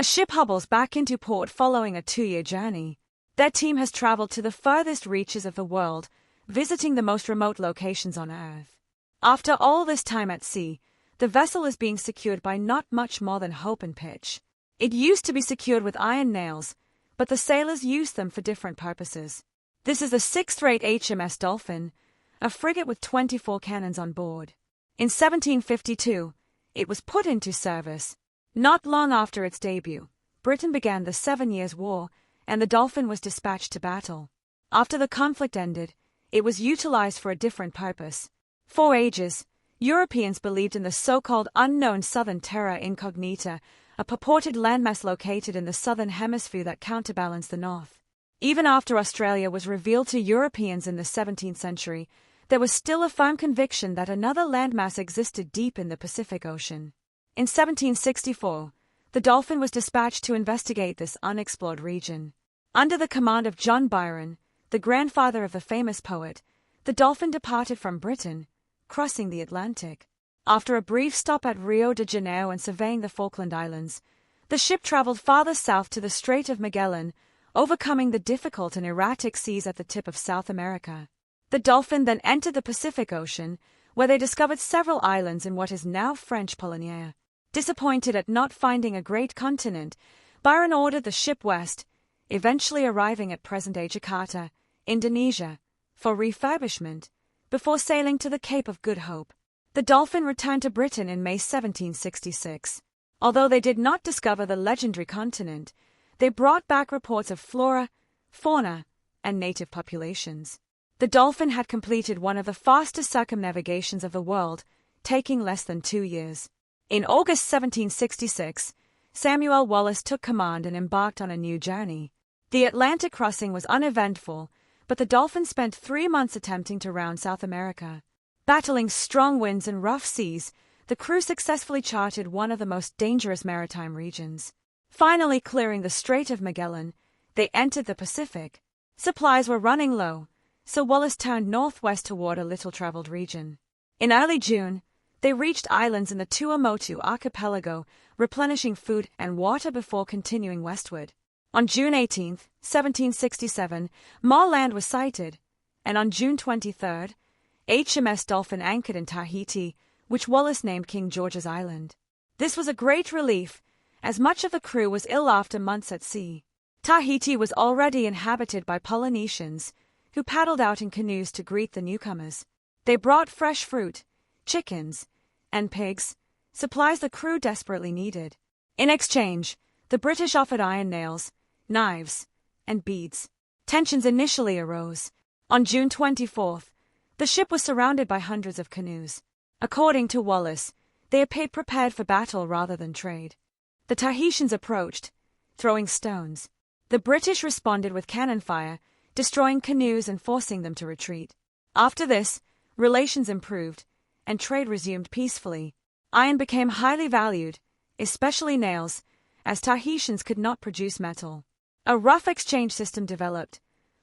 ship hobbles back into port following a 2-year journey. Their team has traveled to the furthest reaches of the world, visiting the most remote locations on Earth. After all this time at sea, the vessel is being secured by not much more than hope and pitch. It used to be secured with iron nails, but the sailors used them for different purposes. This is the 6th-rate HMS Dolphin, a frigate with 24 cannons on board. In 1752, it was put into service. Not long after its debut, Britain began the 7 Years' War, and the Dolphin was dispatched to battle. After the conflict ended, it was utilized for a different purpose. For ages, Europeans believed in the so-called unknown southern terra incognita, a purported landmass located in the southern hemisphere that counterbalanced the north. Even after Australia was revealed to Europeans in the 17th century, there was still a firm conviction that another landmass existed deep in the Pacific Ocean. In 1764, the Dolphin was dispatched to investigate this unexplored region. Under the command of John Byron, the grandfather of the famous poet, the Dolphin departed from Britain, crossing the Atlantic. After a brief stop at Rio de Janeiro and surveying the Falkland Islands, the ship traveled farther south to the Strait of Magellan, overcoming the difficult and erratic seas at the tip of South America. The Dolphin then entered the Pacific Ocean, where they discovered several islands in what is now French Polynesia. Disappointed at not finding a great continent, Byron ordered the ship west, eventually arriving at present-day Jakarta, Indonesia, for refurbishment, before sailing to the Cape of Good Hope. The Dolphin returned to Britain in May 1766. Although they did not discover the legendary continent, they brought back reports of flora, fauna, and native populations. The Dolphin had completed one of the fastest circumnavigations of the world, taking less than 2 years. In August 1766, Samuel Wallis took command and embarked on a new journey. The Atlantic crossing was uneventful, but the Dolphin spent 3 months attempting to round South America. Battling strong winds and rough seas, the crew successfully charted one of the most dangerous maritime regions. Finally clearing the Strait of Magellan, they entered the Pacific. Supplies were running low, so Wallis turned northwest toward a little-traveled region. In early June, they reached islands in the Tuamotu archipelago, replenishing food and water before continuing westward. On June 18, 1767, more land was sighted, and on June 23, HMS Dolphin anchored in Tahiti, which Wallis named King George's Island. This was a great relief, as much of the crew was ill after months at sea. Tahiti was already inhabited by Polynesians, who paddled out in canoes to greet the newcomers. They brought fresh fruit, chickens, and pigs, supplies the crew desperately needed. In exchange, the British offered iron nails, knives, and beads. Tensions initially arose. On June 24, the ship was surrounded by hundreds of canoes. According to Wallis, they appeared prepared for battle rather than trade. The Tahitians approached, throwing stones. The British responded with cannon fire, destroying canoes and forcing them to retreat. After this, relations improved, and trade resumed peacefully. Iron became highly valued, especially nails, as Tahitians could not produce metal. A rough exchange system developed,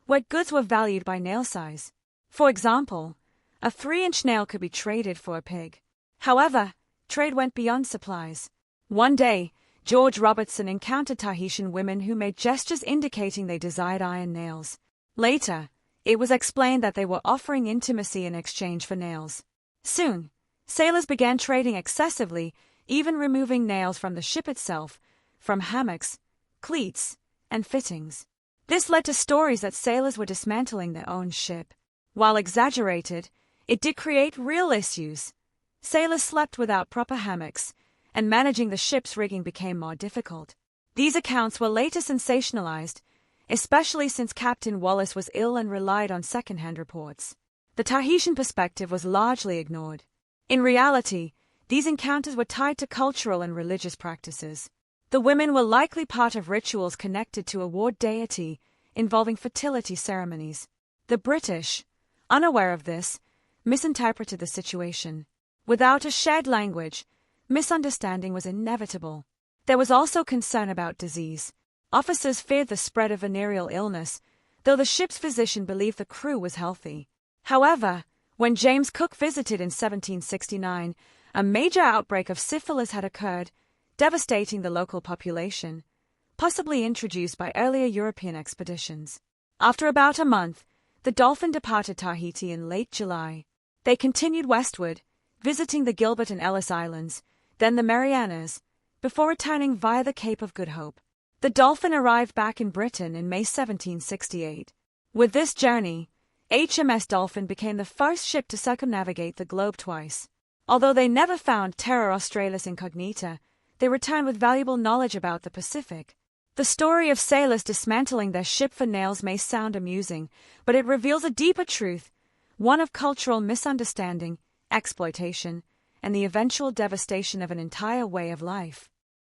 where goods were valued by nail size. For example, a 3-inch nail could be traded for a pig. However, trade went beyond supplies. One day, George Robertson encountered Tahitian women who made gestures indicating they desired iron nails. Later, it was explained that they were offering intimacy in exchange for nails. Soon, sailors began trading excessively, even removing nails from the ship itself, from hammocks, cleats, and fittings. This led to stories that sailors were dismantling their own ship. While exaggerated, it did create real issues. Sailors slept without proper hammocks, and managing the ship's rigging became more difficult. These accounts were later sensationalized, especially since Captain Wallis was ill and relied on second-hand reports. The Tahitian perspective was largely ignored. In reality, these encounters were tied to cultural and religious practices. The women were likely part of rituals connected to a war deity, involving fertility ceremonies. The British, unaware of this, misinterpreted the situation. Without a shared language, misunderstanding was inevitable. There was also concern about disease. Officers feared the spread of venereal illness, though the ship's physician believed the crew was healthy. However, when James Cook visited in 1769, a major outbreak of syphilis had occurred, devastating the local population. possibly introduced by earlier European expeditions. After about a month, the Dolphin departed Tahiti in late July. They continued westward, visiting the Gilbert and Ellice Islands, then the Marianas, before returning via the Cape of Good Hope. The Dolphin arrived back in Britain in May 1768. With this journey, HMS Dolphin became the first ship to circumnavigate the globe twice. Although they never found Terra Australis Incognita, they returned with valuable knowledge about the Pacific. The story of sailors dismantling their ship for nails may sound amusing, but it reveals a deeper truth, one of cultural misunderstanding, exploitation, and the eventual devastation of an entire way of life.